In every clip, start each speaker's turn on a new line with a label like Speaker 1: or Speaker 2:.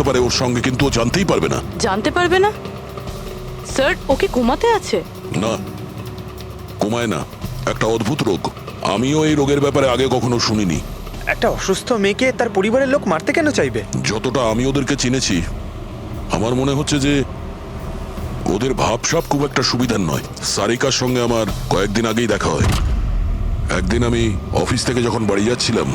Speaker 1: থাকতে পারে ওর সঙ্গে, কিন্তু ও জানতেই পারবে না।
Speaker 2: জানতে পারবে না? স্যার, ওকে কোমাতে আছে?
Speaker 1: না, কোমায় না, একটা অদ্ভুত রোগ। আমিও এই রোগের ব্যাপারে আগে কখনো শুনিনি।
Speaker 3: একটা অসুস্থ মেয়েকে তার পরিবারের লোক মারতে কেন চাইবে?
Speaker 1: যতটা আমি ওদেরকে চিনেছি, আমার মনে হচ্ছে যে ওদের ভাবসাব খুব একটা সুবিধার নয়। সারিকার সঙ্গে আমার কয়েকদিন আগেই দেখা হয়। একদিন আমি অফিস থেকে যখন বাড়ি যাচ্ছিলাম,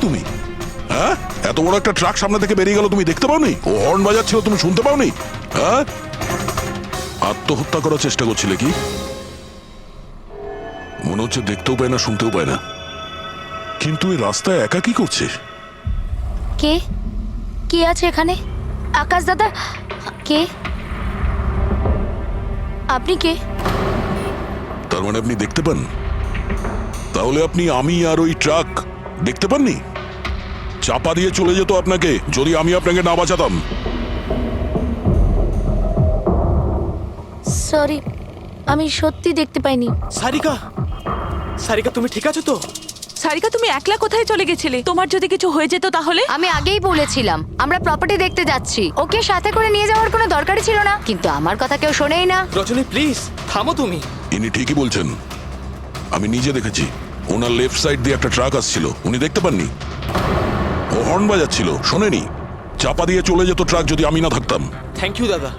Speaker 1: তুমি হ্যাঁ এত বড় একটা ট্রাক সামনে থেকে বেরিয়ে গেল, তুমি দেখতে পাওনি? ও হর্ন বাজাচ্ছিল, তুমি শুনতে পাওনি? হ্যাঁ, আত্মহত্যা করার চেষ্টা করছিলে কি? মনে হচ্ছে দেখতেও পায় না, শুনতেও পায় না। কিন্তু এই রাস্তায় একা কি করছে?
Speaker 4: কে কে আছে এখানে? আকাশ দাদা, কে আপনি? কে?
Speaker 1: তার মানে আপনি দেখতে পান? তাহলে আপনি আমি আর ওই ট্রাক দেখতে পাননি? চাপা দিয়ে চলে যেত আপনাকে যদি আমি আপনাকে না বাঁচাতাম।
Speaker 4: সরি, আমি সত্যি দেখতে পাইনি।
Speaker 5: সারিকা, সারিকা তুমি ঠিক আছো তো?
Speaker 2: সারিকা, তুমি একলা কোথায় চলে গেছিলে? তোমার যদি কিছু হয়ে যেত তাহলে?
Speaker 4: আমি আগেই বলেছিলাম আমরা প্রপার্টি দেখতে যাচ্ছি, ওকে সাথে করে নিয়ে যাওয়ার কোনো দরকারই ছিল না, কিন্তু আমার কথা কেউ শোনেই না।
Speaker 5: রজনী প্লিজ থামো তুমি।
Speaker 1: ইনি ঠিকই বলছেন, আমি নিজে দেখেছি। ওনার লেফট সাইড দিয়ে একটা ট্রাক আসছিল, উনি দেখতে পাননি। ও হর্ন বাজাচ্ছিল, শোনেনি। চাপা দিয়ে চলে যেত ট্রাক যদি আমি না থাকতাম।
Speaker 5: থ্যাংক ইউ দাদা,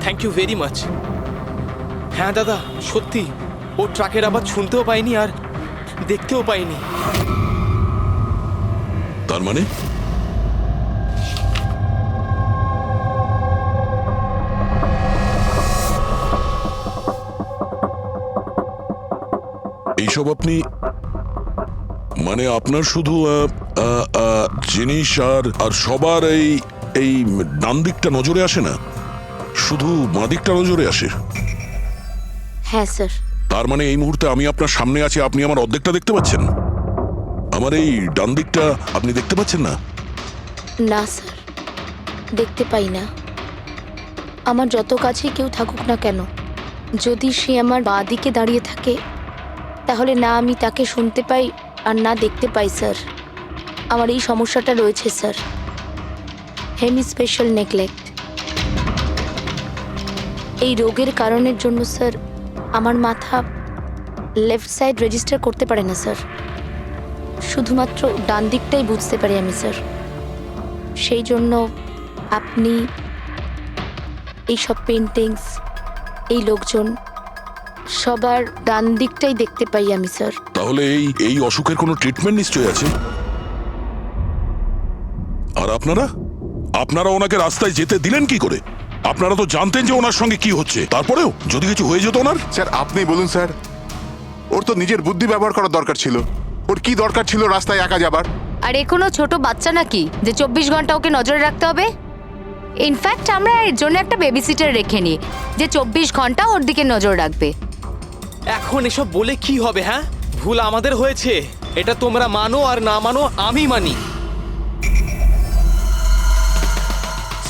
Speaker 5: থ্যাংক ইউ ভেরি মাচ। হ্যাঁ দাদা, সত্যি ও ট্রাকের আবার শুনতেও পাইনি আর দেখতেও পাইনি।
Speaker 1: তার মানে এইসব আপনি, মানে আপনার শুধু জিনিস আর সবার এই ডান দিকটা নজরে আসে না, শুধু বাঁ দিকটা নজরে আসে?
Speaker 4: হ্যাঁ স্যার।
Speaker 1: তার মানে এই মুহূর্তে আমি আপনার সামনে আছি, আপনি আমার অর্ধেকটা দেখতে পাচ্ছেন, আমার এই ডান দিকটা আপনি দেখতে পাচ্ছেন না?
Speaker 4: না স্যার, দেখতে পাই না। আমার যত কাছে কেউ থাকুক না কেন, যদি সে আমার বাঁ দিকে দাঁড়িয়ে থাকে, তাহলে না আমি তাকে শুনতে পাই আর না দেখতে পাই স্যার। আমার এই সমস্যাটা রয়েছে স্যার, হেমি স্পেশাল নেগলেক্ট। এই রোগের কারণের জন্য স্যার আমার মাথা লেফট সাইড রেজিস্টার করতে পারে না স্যার, শুধুমাত্র ডান দিকটাই বুঝতে পারি আমি স্যার। সেই জন্য আপনি এইসব পেন্টিংস, এই লোকজন, সবার ডান দিকটাই দেখতে পাই আমি স্যার।
Speaker 1: তাহলে এই অসুখের কোনো ট্রিটমেন্ট নিশ্চয়ই আছে। আর আপনারা ওনাকে রাস্তায় যেতে দিলেন কি করে? আপনারা তো জানতেন যে ওনার সঙ্গে কি হচ্ছে, তারপরেও যদি কিছু হয়ে যেত ওনার?
Speaker 6: স্যার আপনি বলুন স্যার, ওর তো নিজের বুদ্ধি ব্যবহার করার দরকার ছিল। ওর কি দরকার ছিল রাস্তায় একা যাবার?
Speaker 4: আর এ কোনো ছোট বাচ্চা নাকি যে 24 ঘন্টা ওকে নজরে রাখতে হবে? ইনফ্যাক্ট আমরা এর জন্য একটা বেবি সিটার রেখে নিই যে 24 ঘন্টা ওর দিকে নজর রাখবে।
Speaker 5: এখন এসব বলে কি হবে? হ্যাঁ, ভুল আমাদের হয়েছে, এটা তোমরা মানো আর না মানো আমি মানি।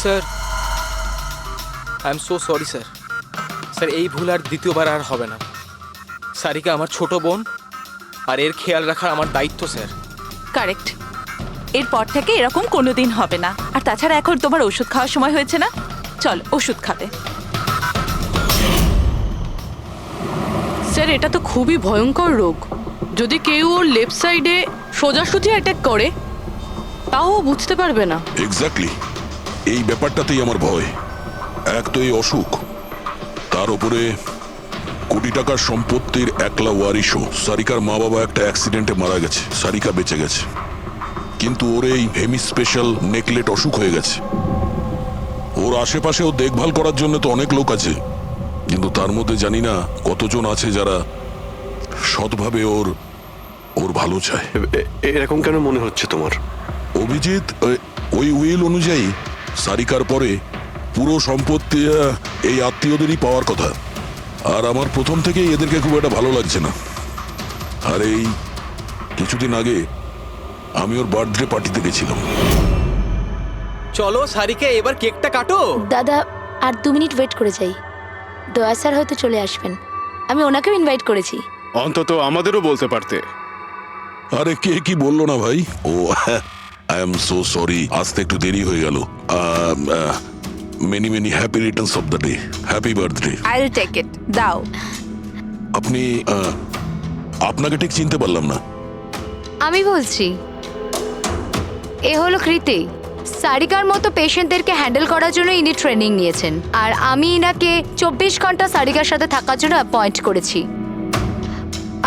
Speaker 5: Sir I am so sorry sir. স্যার এই ভুল আর দ্বিতীয়বার আর হবে না। সারিকা আমার ছোট বোন, আর এর খেয়াল রাখা আমার দায়িত্ব স্যার।
Speaker 2: কারেক্ট, এরপর থেকে এরকম কোনোদিন হবে না। আর তাছাড়া এখন তোমার ওষুধ খাওয়ার সময় হয়েছে না, চল ওষুধ খাবে। স্যার, এটা তো খুবই ভয়ঙ্কর রোগ। যদি কেউ ওর লেফট সাইডে সোজাসুজি অ্যাটাক করে, তাও বুঝতে পারবে না।
Speaker 1: এক্স্যাক্টলি, এই ব্যাপারটাতেই আমার ভয়। এক তো এই অসুখ, তার উপরে কোটি টাকার সম্পত্তির একলা ওয়ারিশও। সারিকার মা বাবা একটা অ্যাক্সিডেন্টে মারা গেছে, সারিকা বেঁচে গেছে, কিন্তু ওর এই হেমি স্পেশাল নেকলেট অসুখ হয়ে গেছে। ওর আশেপাশেও দেখভাল করার জন্য তো অনেক লোক আছে, কিন্তু তার মধ্যে জানি না কতজন আছে যারা সৎভাবে ওর ওর ভালো চায়।
Speaker 7: এরকম কেন মনে হচ্ছে তোমার?
Speaker 1: অভিজিৎ, ওই উইল অনুযায়ী সারিকার পরে পুরো সম্পত্তি এই আত্মীয়দেরই পাওয়ার কথা। আর আমার প্রথম থেকেই এদেরকে খুব একটা ভালো লাগছে না। আর এই কিছুদিন আগে আমি ওর বার্থডে পার্টিতে গেছিলাম।
Speaker 5: চলো সারিকা, এবার কেকটা কাটো।
Speaker 4: দাদা আর 2 মিনিট ওয়েট করে যাই, দয়া স্যার হয়তো চলে আসবেন। আমি ওনাকেও ইনভাইট করেছি।
Speaker 7: অন্তত আমাদেরও বলতে পারতে।
Speaker 1: আরে কে কি বললো না ভাই? Oh I am so sorry, আসতে একটু দেরি হয়ে গেল। Many many happy returns of the day, happy birthday.
Speaker 8: I'll take it, দাও।
Speaker 1: আপনি আপনাকে ঠিক চিনতে পারলাম না।
Speaker 4: আমি বলছি, এ হলো কৃতি। সারিকার মতো পেশেন্টদেরকে হ্যান্ডেল করার জন্য ইনি ট্রেনিং নিয়েছেন, আর আমি ইনাকে 24 ঘন্টা সারিকার সাথে থাকার জন্য অ্যাপয়েন্ট করেছি।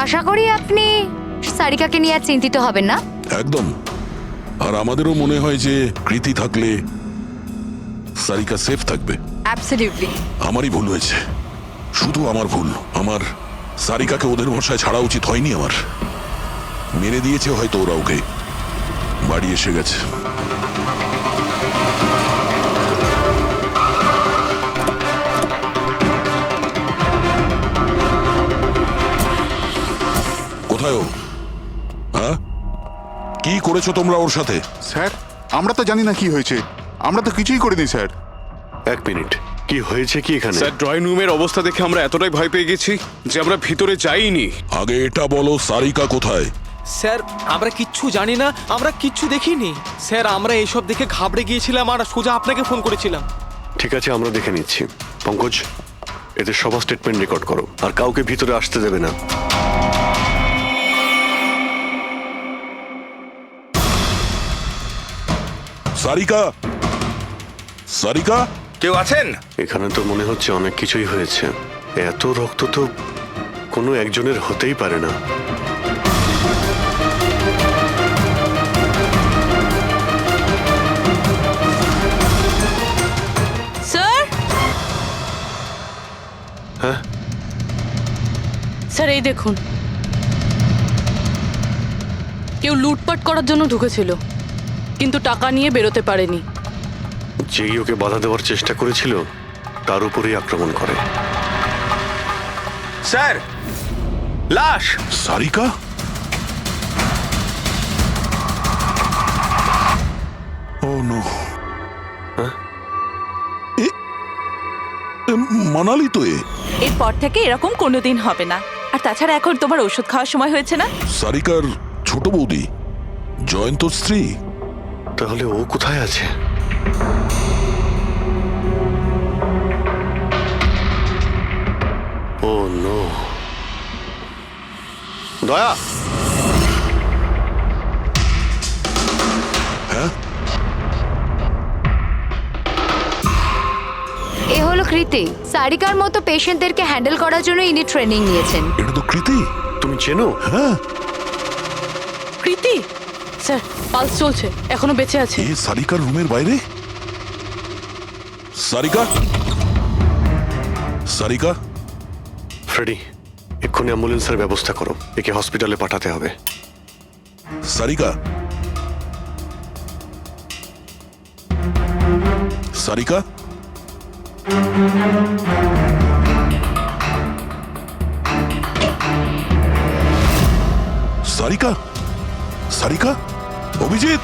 Speaker 4: আশা করি আপনি সারিকাকে নিয়ে আর চিন্তিত হবেন না।
Speaker 1: একদম। আর আমাদেরও মনে হয় যে কৃতি থাকলে সারিকা সেফ থাকবে।
Speaker 8: অ্যাবসলিউটলি।
Speaker 1: আমারই ভুল হয়েছে, শুধু আমার ভুল। আমার সারিকাকে ওদের ভরসায় ছাড়া উচিত হয়নি। আমার মেরে দিয়েছে হয়তো ওরা ওকে। বাড়ি এসে গেছে। কোথায় ও? হ্যাঁ, কি করেছো তোমরা ওর সাথে?
Speaker 6: স্যার, আমরা তো জানি না কি হয়েছে। আমরা তো কিছুই করিনি স্যার।
Speaker 7: এক মিনিট, কি হয়েছে কি এখানে?
Speaker 9: স্যার, ড্রয়িং রুমের অবস্থা দেখে আমরা এতটাই ভয় পেয়ে গেছি যে আমরা ভিতরে যাইনি।
Speaker 1: আগে এটা বলো, সারিকা কোথায়?
Speaker 5: স্যার, আমরা কিচ্ছু জানি না, আমরা কিচ্ছু দেখিনি। স্যার, আমরা এইসব দেখে ঘাবড়ে গিয়েছিলাম আর সোজা আপনাকে ফোন করেছিলাম।
Speaker 7: ঠিক আছে, আমরা দেখে নিচ্ছি। পঙ্কজ, এদের সবার স্টেটমেন্ট রেকর্ড করো, আর কাউকে ভিতরে আসতে দেবে না।
Speaker 1: সারিকা, সারিকা,
Speaker 3: কেউ আছেন?
Speaker 7: এখানে তো মনে হচ্ছে অনেক কিছুই হয়েছে। এত রক্ত তো কোনো একজনের হতেই পারে না।
Speaker 2: স্যার,
Speaker 7: হ্যাঁ,
Speaker 2: স্যার এই দেখুন, কেউ লুটপাট করার জন্য ঢুকেছিল, কিন্তু টাকা নিয়ে বেরোতে পারেনি।
Speaker 7: যেই ওকে বাধা দেওয়ার চেষ্টা করেছিল তার উপরেই আক্রমণ করে।
Speaker 3: স্যার, লাশ।
Speaker 1: সারিকা? ও নো। মানালি তো এ।
Speaker 8: এরপর থেকে এরকম কোনোদিন হবে না। আর তাছাড়া এখন তোমার ওষুধ খাওয়ার সময় হয়েছে না?
Speaker 1: সারিকার ছোট বৌদি, জয়ন্তর স্ত্রী।
Speaker 7: তাহলে ও কোথায় আছে? ও নো। দয়া,
Speaker 4: এ হলো কৃতি। সারিকার মতো পেশেন্টদেরকে হ্যান্ডেল করার জন্য ইনি ট্রেনিং নিয়েছেন।
Speaker 1: এটা তো কৃতি।
Speaker 7: তুমি চেনো?
Speaker 1: হ্যাঁ,
Speaker 2: কৃতি স্যার, পালস চলছে, এখনো বেঁচে আছে।
Speaker 1: এ সারিকার রুমের বাইরে। সারিকা, সারিকা।
Speaker 7: ফ্রেডি, এক্ষুনি অ্যাম্বুলেন্সের ব্যবস্থা করো, একে হসপিটালে পাঠাতে হবে।
Speaker 1: সারিকা, সারিকা, সারিকা, সারিকা, অভিজিৎ।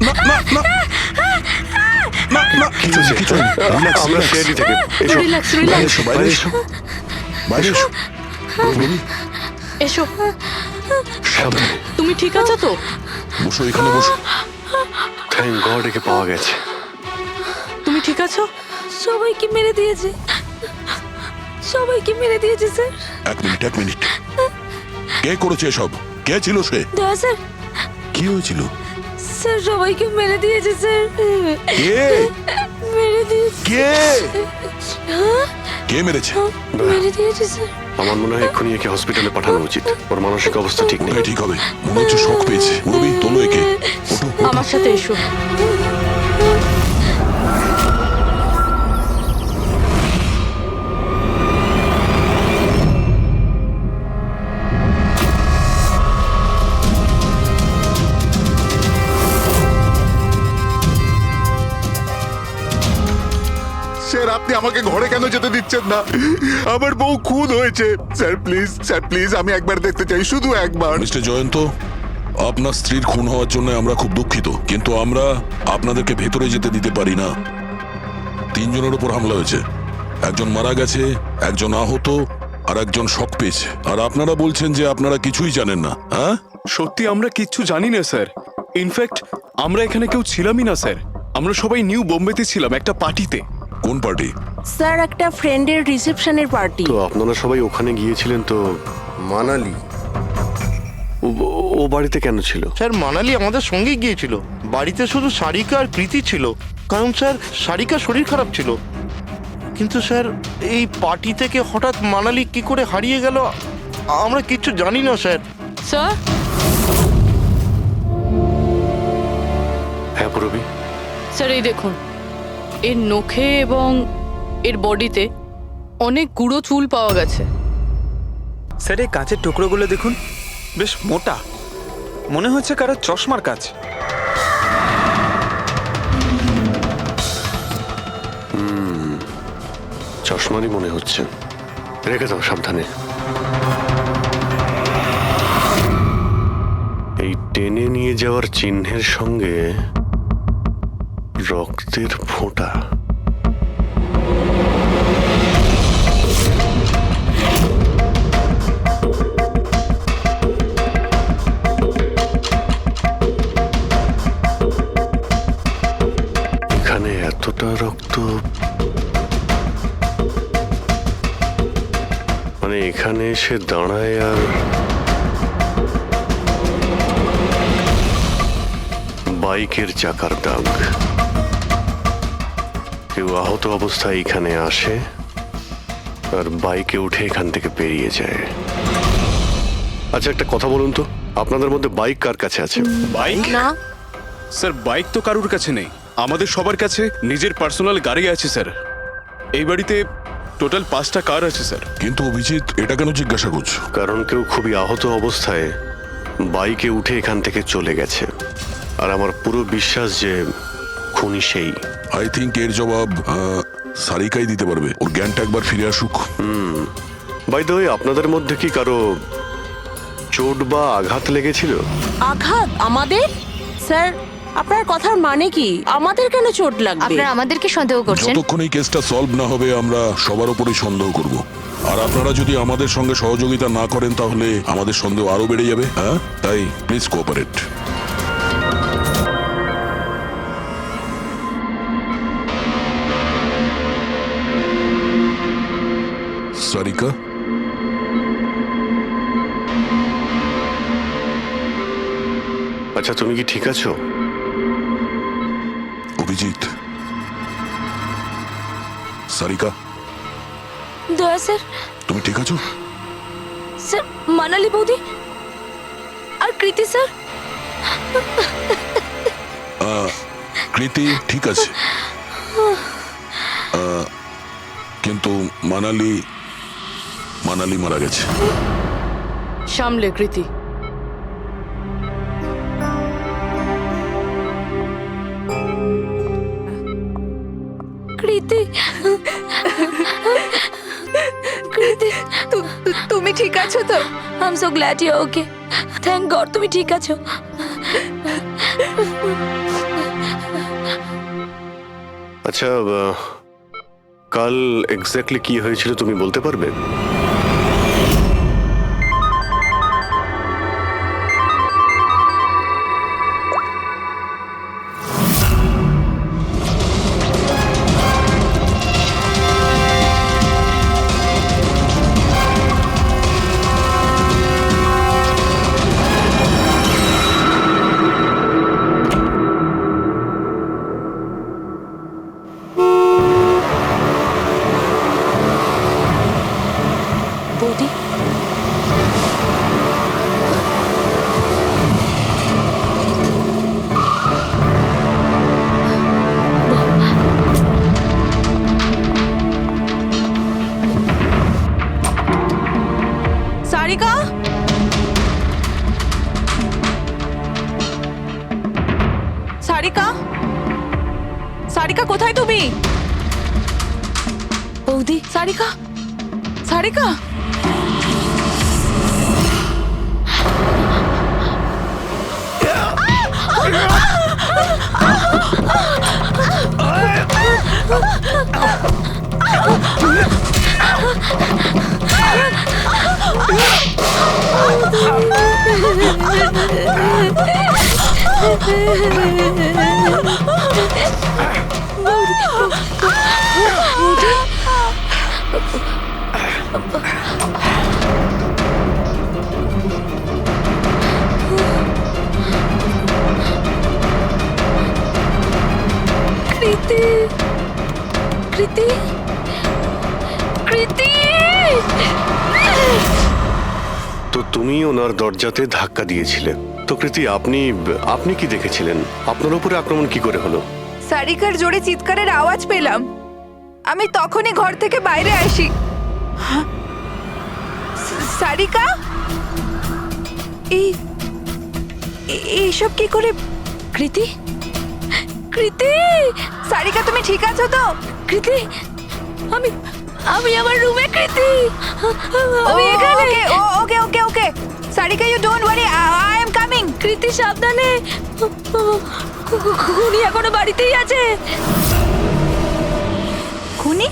Speaker 1: না না না না না, কিছু নেই, কিছু নেই। Relax,
Speaker 7: আমরা
Speaker 1: relax.
Speaker 7: সিআইডি থেকে। এসো,
Speaker 2: রিল্যাক্স,
Speaker 1: বাইরে
Speaker 2: রিল্যাক্স,
Speaker 1: এসো, বাইরে এসো, বাইরে এসো। বেবি,
Speaker 2: এসো।
Speaker 7: সাবধানে।
Speaker 2: তুমি ঠিক আছো তো?
Speaker 1: বসো, এখানে বসো।
Speaker 7: থ্যাংক গড, একে পাওয়া গেছে।
Speaker 2: তুমি ঠিক আছো?
Speaker 4: সবাইকে মেরে দিয়েছে, সবাইকে মেরে দিয়েছে স্যার।
Speaker 1: এক মিনিট, এক মিনিট। কে করেছে এসব? কে ছিল সে?
Speaker 4: দয়া স্যার,
Speaker 1: কি হয়েছিল?
Speaker 4: স্যার সবাইকে মেরে দিয়েছে স্যার।
Speaker 1: কে?
Speaker 4: মেরে দিয়েছে।
Speaker 1: কে? কে মেরেছে?
Speaker 4: মেরে দিয়েছে স্যার।
Speaker 7: আমার মনে হয় এক্ষুনি একে হসপিটালে পাঠানো উচিত। ওর মানসিক অবস্থা ঠিক নেই।
Speaker 1: এটাই ঠিক হবে, মনে হচ্ছে শক পেয়েছে। রবি, তোলো একে। ওঠো, ওঠো।
Speaker 2: আমার সাথে এসো।
Speaker 6: স্যার আপনি আমাকে ঘরে কেন যেতে দিচ্ছেন না? আমার বউ খুন হয়েছে। স্যার প্লিজ আমি একবার দেখতে চাই, শুধু একবার।
Speaker 1: মিস্টার জয়ন্ত, আপনার স্ত্রীর খুন হওয়ার জন্য আমরা খুব দুঃখিত, কিন্তু আমরা আপনাদেরকে ভেতরে যেতে দিতে পারি না। 3 জনের উপর হামলা হয়েছে, একজন মারা গেছে, একজন আহত, আর একজন শক পেয়েছে। আর আপনারা বলছেন যে আপনারা কিছুই জানেন না। হ্যাঁ,
Speaker 9: সত্যি আমরা কিচ্ছু জানি না স্যার। ইনফ্যাক্ট আমরা এখানে কেউ ছিলামই না স্যার। আমরা সবাই নিউ বোম্বেতে ছিলাম একটা পার্টিতে।
Speaker 1: কোন পার্টি?
Speaker 10: স্যার একটা ফ্রেন্ডের রিসেপশনের পার্টি।
Speaker 7: তো আপনারা সবাই ওখানে গিয়েছিলেন তো?
Speaker 11: মানালি।
Speaker 7: ও বাড়িতে কেন ছিল?
Speaker 11: স্যার মানালি আমাদের সঙ্গেই গিয়েছিল। বাড়িতে শুধু সারিকা আর প্রীতি ছিল, কারণ স্যার সারিকার শরীর খারাপ ছিল। কিন্তু স্যার এই পার্টি থেকে হঠাৎ মানালি কি করে হারিয়ে গেল আমরা কিচ্ছু জানি না স্যার।
Speaker 2: স্যার,
Speaker 7: হ্যাঁ পূরবী।
Speaker 2: স্যার এই দেখুন, এর নখে এবং এর বডিতে অনেক গুঁড়ো চুল পাওয়া গেছে।
Speaker 3: স্যার এই কাঁচের টুকরোগুলো দেখুন, বেশ মোটা, মনে হচ্ছে কারো চশমার কাজ।
Speaker 7: চশমারই মনে হচ্ছে। রেখে দাও সাবধানে। এই টেনে নিয়ে যাওয়ার চিহ্নের সঙ্গে রক্তের ফোঁটা। এখানে এতটা রক্ত, মানে এখানে এসে দাঁড়ায় আর বাইকের চাকার দাগ। কেউ আহত অবস্থায় এখানে আসে আর বাইকে উঠে এখান থেকে বেরিয়ে যায়। আচ্ছা একটা কথা বলুন তো, আপনাদের মধ্যে বাইক কার কাছে আছে?
Speaker 9: বাইক?
Speaker 10: না
Speaker 9: স্যার বাইক তো কারুর কাছে নেই। আমাদের সবার কাছে নিজের পার্সোনাল গাড়ি আছে স্যার। এই বাড়িতে টোটাল 5টা কার আছে স্যার।
Speaker 1: কিন্তু অভিজিৎ, এটা কেন জিজ্ঞাসা করছো?
Speaker 7: কারণ কেউ খুবই আহত অবস্থায় বাইকে উঠে এখান থেকে চলে গেছে, আর আমার পুরো বিশ্বাস যে খুনি সেই।
Speaker 1: আই থিঙ্ক এর জবাব সারিকাই দিতে পারবে। ওর জ্ঞানটা একবার ফিরে আসুক।
Speaker 7: বাই দ্য ওয়ে, আপনাদের মধ্যে কি কারো চোট বা আঘাত লেগেছিল?
Speaker 10: আঘাত আমাদের? স্যার আপনার কথার মানে কি? আমাদের কেন চোট লাগবে?
Speaker 4: আপনারা আমাদেরকে সন্দেহ করছেন?
Speaker 1: যতক্ষণ এই কেসটা সলভ না হবে আমরা সবার উপরেই সন্দেহ করব। আর আপনারা যদি আমাদের সঙ্গে সহযোগিতা না করেন তাহলে আমাদের সন্দেহ আরো বেড়ে যাবে। হ্যাঁ, তাই প্লিজ কোঅপারেট। সারিকা,
Speaker 7: আচ্ছা তুমি কি ঠিক আছো?
Speaker 1: অভিজিৎ, সারিকা,
Speaker 4: দয়া স্যার।
Speaker 1: তুমি ঠিক আছো?
Speaker 4: স্যার মানালি বৌদি আর কৃতি স্যার।
Speaker 1: কৃতি ঠিক আছে, কিন্তু মানালি মারা গেছে।
Speaker 2: সামলে কৃতি।
Speaker 4: কৃতি, কৃতি
Speaker 8: তুমি ঠিক আছো তো?
Speaker 4: I am so glad you okay. Thank God তুমি ঠিক আছো।
Speaker 7: আচ্ছা কাল এক্স্যাক্টলি কি হয়েছিল তুমি বলতে পারবে?
Speaker 4: বৌদি
Speaker 8: সারিকা, সারিকা, সারিকা কোথায় তুমি?
Speaker 4: বৌদি
Speaker 8: সারিকা, সারিকা,
Speaker 4: কৃতি কৃতি কৃতি
Speaker 7: তো তুমি ওনার দরজাতে ধাক্কা দিয়েছিলে। তো কৃতি, আপনি আপনি কি দেখেছিলেন? আপনার উপরে আক্রমণ কি করে হলো?
Speaker 12: সারিকার জোরে চিৎকারের আওয়াজ পেলাম, আমি তখনই ঘর থেকে বাইরে আসি। সারিকা, এইসব কি করে?
Speaker 4: কৃতি কৃতি
Speaker 12: সারিকা, তুমি ঠিক আছো তো?
Speaker 4: কৃতি আমি আমি আমার রুমে। কৃতি আমি এখানে।
Speaker 12: Okay okay okay Sarika, you don't worry, I am coming.
Speaker 4: Kriti সাবধানে, খুনি এখনো বাড়িতেই আছে।
Speaker 12: খুনি?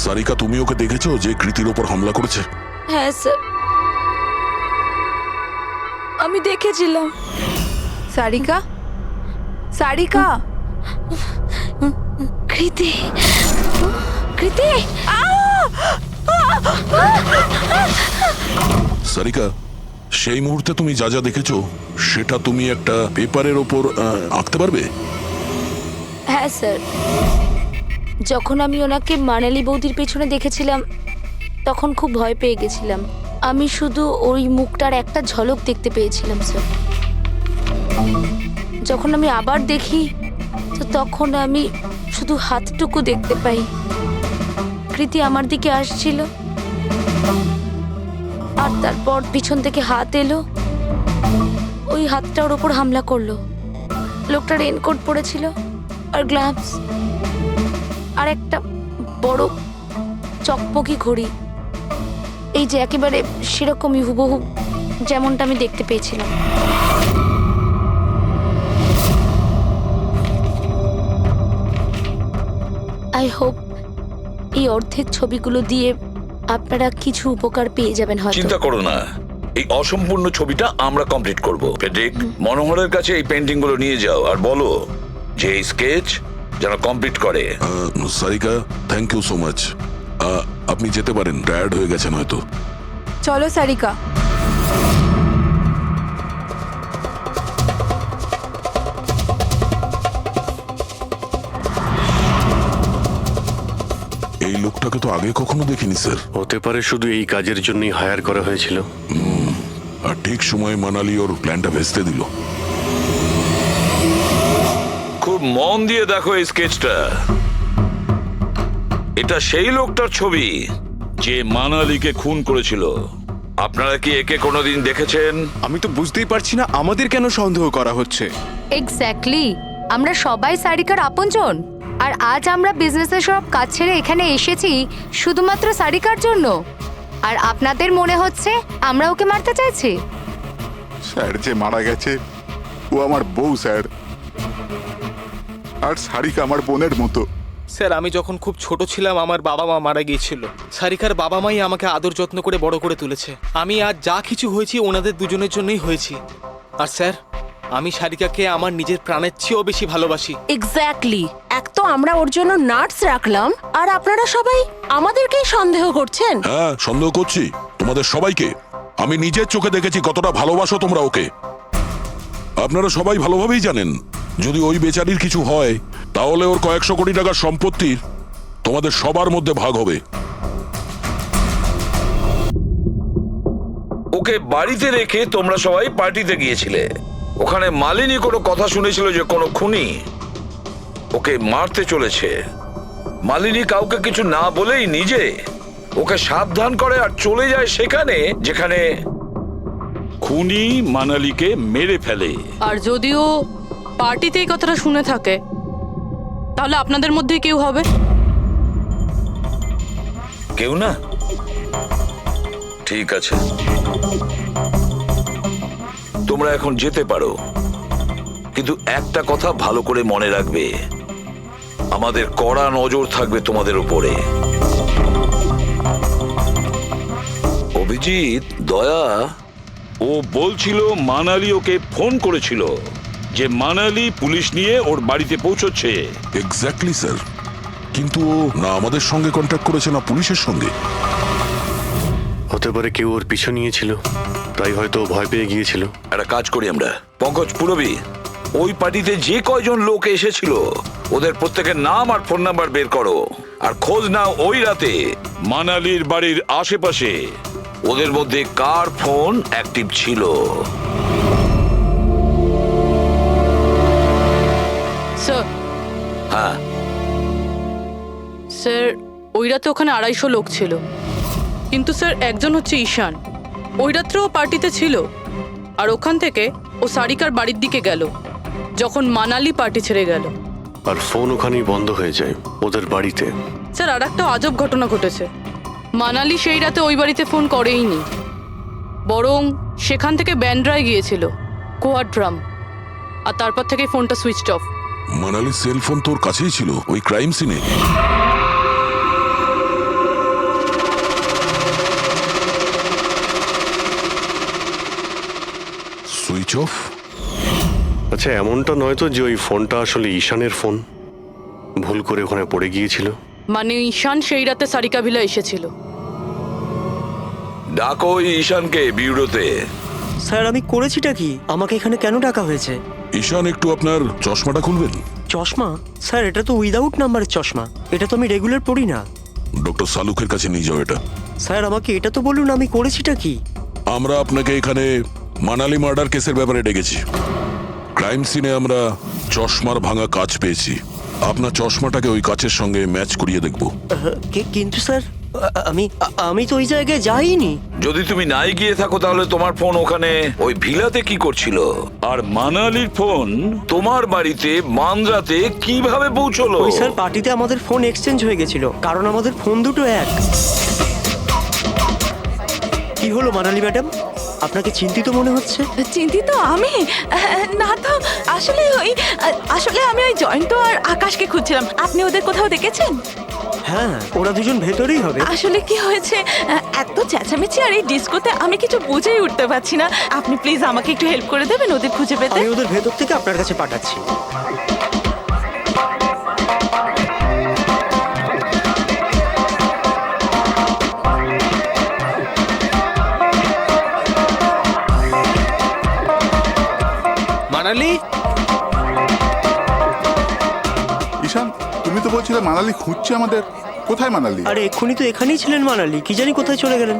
Speaker 1: সারিকা, তুমি ওকে দেখেছো যে কৃতির ওপর হামলা করেছে?
Speaker 4: হ্যাঁ স্যার, আমি দেখেছিলাম।
Speaker 12: সারিকা, সারিকা,
Speaker 4: কৃতি কৃতি
Speaker 1: সারিকা, সেই মুহূর্তে তুমি যা যা দেখেছো সেটা তুমি একটা পেপারের ওপর আঁকতে পারবে?
Speaker 4: হ্যাঁ স্যার, যখন আমি ওনাকে মানালি বৌদির পেছনে দেখেছিলাম তখন খুব ভয় পেয়ে গেছিলাম। আমি শুধু ওই মুখটার একটা ঝলক দেখতে পেয়েছিলাম স্যার। যখন আমি আবার দেখি তো তখন আমি শুধু হাতটুকু দেখতে পাই। কৃতি আমার দিকে আসছিল আর তারপর পিছন থেকে হাত এলো, ওই হাতটা ওর ওপর হামলা করলো। লোকটা রেনকোট পরেছিল আর গ্লাভস আর একটা বড় চকমকি ঘড়ি, এই যে একেবারে সেরকমই হুবহু যেমনটা আমি দেখতে পেয়েছিলাম। আই হোপ এই অর্ধেক ছবিগুলো দিয়ে আপনারা কিছু উপকার পেয়ে যাবেন হয়তো।
Speaker 13: চিন্তা করো না, এই অসম্পূর্ণ ছবিটা আমরা কমপ্লিট করব। ফেডরিক, মনোহরের কাছে এই পেন্টিং গুলো নিয়ে যাও আর বলো যে এই স্কেচ যেন কমপ্লিট করে।
Speaker 1: Sarika, thank you so much. আপনি যেতে পারেন, টায়ার্ড হয়ে গেছেন হয়তো।
Speaker 12: চলো সারিকা।
Speaker 1: এই লোকটাকে তো আগে কখনো দেখিনি স্যার।
Speaker 7: হতে পারে শুধু এই কাজের জন্যই হায়ার করা হয়েছিল।
Speaker 1: আর ঠিক সময়ে মানালি ওর প্ল্যানটা ভেস্তে দিল।
Speaker 13: খুব মন দিয়ে দেখো এই স্কেচটা। এটা সেই লোকটার ছবি যে মানালিকে খুন করেছিল। আপনারা কি একে কোনোদিন দেখেছেন?
Speaker 9: আমি তো বুঝতেই পারছি না আমাদের কেন সন্দেহ করা হচ্ছে।
Speaker 4: এক্স্যাক্টলি, আমরা সবাই সারিকার আপনজন, আর আজ আমরা বিজনেসের সব কাজ ছেড়ে এখানে এসেছি শুধুমাত্র সারিকার জন্য। আর আপনাদের মনে হচ্ছে আমরা ওকে মারতে চাইছি?
Speaker 6: স্যার যে মারা গেছে ও আমার বউ স্যার, আর সারিকা আমার বোনের মতো।
Speaker 5: স্যার, আমি যখন খুব ছোট ছিলাম আমার বাবা মা মারা গিয়েছিল। সারিকার বাবা মাই আমাকে আদর যত্ন করে বড় করে তুলেছে। আমি আজ যা কিছু হয়েছি ওনাদের দুজনের জন্যই হয়েছি। আর স্যার, আমি সারিকাকে আমার নিজের প্রাণের চেয়েও বেশি ভালোবাসি।
Speaker 10: এক্স্যাক্টলি, এক তো আমরা ওর জন্য নার্স রাখলাম আর আপনারা সবাই আমাদেরকেই সন্দেহ করছেন।
Speaker 1: হ্যাঁ, সন্দেহ করছি তোমাদের সবাইকে। আমি নিজের চোখে দেখেছি কতটা ভালোবাসো তোমরা ওকে। আপনারা সবাই ভালোভাবেই জানেন যদি ওই বেচারির কিছু হয় তাহলে ওর কয়েকশো কোটি টাকার সম্পত্তির তোমাদের সবার মধ্যে ভাগ হবে।
Speaker 13: ওকে বাড়িতে রেখে তোমরা সবাই পার্টিতে গিয়েছিলে। ওখানে মালিনী কোনো কথা শুনেছিল যে কোনো খুনি ওকে মারতে চলেছে। মালিনী কাউকে কিছু না বলেই নিজে ওকে সাবধান করে আর চলে যায় সেখানে যেখানে
Speaker 14: খুনি মানালিকে মেরে ফেলে।
Speaker 2: আর যদিও পার্টিতে এই কথাটা শুনে থাকে, তাহলে আপনাদের মধ্যে কেউ হবে?
Speaker 13: কেউ না? ঠিক আছে, তোমরা এখন যেতে পারো, কিন্তু একটা কথা ভালো করে মনে রাখবে, আমাদের কড়া নজর থাকবে তোমাদের উপরে। অভিজিৎ, দয়া,
Speaker 14: ও বলছিল মানালি ওকে ফোন করেছিল যে মানালি পুলিশ নিয়ে ওর বাড়িতে পৌঁছচ্ছে।
Speaker 1: এক্স্যাক্টলি স্যার, কিন্তু ও না আমাদের সঙ্গে কন্ট্যাক্ট করেছে না পুলিশের সঙ্গে।
Speaker 7: হতে পারে কেউ ওর পিছু নিয়েছিল, তাই হয়তো ভয় পেয়ে গিয়েছিল।
Speaker 13: একটা কাজ করি আমরা, পঙ্কজ পুরবী, ওই পার্টিতে যে কয়জন লোক এসেছিল ওদের প্রত্যেকের নাম আর ফোন নাম্বার বের করো, আর খোঁজ নাও ওই রাতে
Speaker 14: মানালির বাড়ির আশেপাশে
Speaker 13: ওদের মধ্যে কার ফোন অ্যাক্টিভ ছিল।
Speaker 2: স্যার,
Speaker 13: হ্যাঁ
Speaker 2: স্যার, ওই রাতে ওখানে 250 লোক ছিল, কিন্তু স্যার একজন হচ্ছে ঈশান। ওই রাত্রেও পার্টিতে ছিল, আর ওখান থেকে ও সারিকার বাড়ির দিকে গেল যখন মানালি পার্টি ছেড়ে গেল।
Speaker 7: আর ফোন ওখানেই বন্ধ হয়ে যায় ওদের বাড়িতে।
Speaker 2: স্যার, আর একটা আজব ঘটনা ঘটেছে। মানালি সেই রাতে ওই বাড়িতে ফোন করেইনি, বরং সেখান থেকে ব্যান্ড্রায় গিয়েছিল, কোয়াড্রাম, আর তারপর থেকে ফোনটা সুইচড অফ।
Speaker 1: মানালির সেল ফোন তোর কাছেই ছিল ওই ক্রাইম সিনে? Switch off?
Speaker 7: আচ্ছা, এমনটা নয় তো যে ওই ফোনটা আসলে ঈশানের ফোন, ভুল করে ওখানে পড়ে গিয়েছিল?
Speaker 2: মানে ঈশান সেই রাতে সারিকা ভিলা এসেছিল।
Speaker 13: ডাকো ঈশানকে বিউরোতে।
Speaker 5: স্যার, আমি করেছিটা কি? আমাকে এখানে কেন ডাকা হয়েছে?
Speaker 1: ঈশান, একটু আপনার চশমাটা খুলবেন?
Speaker 5: চশমা? স্যার, এটা তো উইদাউট নাম্বারের চশমা, এটা তো আমি রেগুলার পড়ি না।
Speaker 1: ডক্টর সালুকের কাছে নিয়ে যাও এটা।
Speaker 5: স্যার, আমাকে এটা তো বলুন, আমি করেছিটা কি?
Speaker 1: আমরা আপনাকে এখানে মানালি মার্ডার কেসের ব্যাপারে ডেকেছি। ক্রাইম সিনে আমরা চশমার ভাঙা কাঁচ পেয়েছি। আপনার চশমাটাকে ওই কাচের সঙ্গে ম্যাচ করিয়ে দেখব।
Speaker 5: কিন্তু স্যার, আমি তো ওই জায়গায় যাইনি।
Speaker 13: যদি তুমি নাই গিয়ে থাকো তাহলে তোমার ফোন ওখানে ওই ভিলাতে কি করছিল?
Speaker 14: আর মানালির ফোন
Speaker 13: তোমার বাড়িতে মান্দ্রাতে কিভাবে পৌঁছলো?
Speaker 5: ওই স্যার, পার্টিতে আমাদের ফোন এক্সচেঞ্জ হয়ে গেছিল, কারণ আমাদের ফোন দুটো এক। কি হলো মানালি ম্যাডাম, আপনাকে চিন্তিত মনে হচ্ছে?
Speaker 8: চিন্তিত আমি? না তো, আসলে আমি ওই জয়ন্ত আর আকাশকে খুঁজছিলাম। আপনি ওদের কোথাও দেখেছেন?
Speaker 5: হ্যাঁ, ওরা দুজন ভেতরেই হবে।
Speaker 8: আসলে কি হয়েছে, এত চেঁচামেচি আর এই ডিস্কোতে আমি কিছু বুঝেই উঠতে পারছি না। আপনি প্লিজ আমাকে একটু হেল্প করে দেবেন ওদের খুঁজে পেতে?
Speaker 5: আমি ওদের ভেতর থেকে আপনার কাছে পাঠাচ্ছি।
Speaker 3: মানালি?
Speaker 6: ঈশান, তুমি তো বলছিলে মানালি খুঁজছে আমাদের। কোথায় মানালি?
Speaker 5: আরে এক্ষুনি তো এখানেই ছিলেন মানালি, কি জানি কোথায় চলে গেলেন।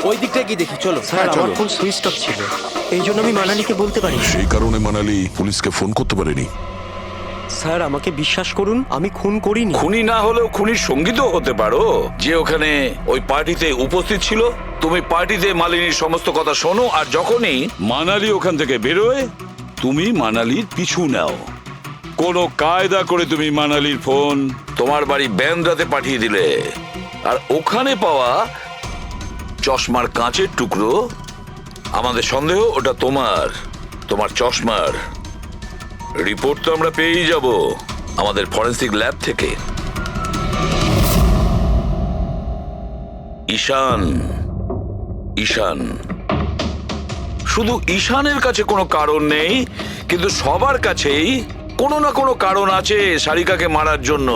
Speaker 3: ওই দিকটা কি দেখি, চলো।
Speaker 5: স্যার, আমার ফোন সুইচ অফ ছিল, এই জন্য আমি মানালিকে বলতে পারি।
Speaker 1: সেই কারণে মানালি পুলিশকে ফোন করতে পারেনি।
Speaker 5: স্যার, আমাকে বিশ্বাস করুন, আমি খুন করিনি।
Speaker 13: খুনি না হলেও খুনির সঙ্গীত হতে পারো, যে ওখানে ওই পার্টিতে উপস্থিত ছিল। তুমি পার্টিতে মালিনীর সমস্ত কথা শোনো, আর যখনই
Speaker 14: মানালি ওখান থেকে বেরোয় তুমি মানালির পিছু নাও। কোনো কায়দা করে তুমি মানালির ফোন
Speaker 13: তোমার বাড়ি ব্যান্ড্রাতে পাঠিয়ে দিলে, আর ওখানে পাওয়া চশমার কাঁচের টুকরো, আমাদের সন্দেহ ওটা তোমার চশমার রিপোর্ট তো আমরা পেয়েই যাব আমাদের ফরেন্সিক ল্যাব থেকে। ঈশান, শুধু ঈশানের কাছে কোনো কারণ নেই, কিন্তু সবার কাছেই কোনো না কোনো কারণ আছে সারিকাকে মারার জন্য।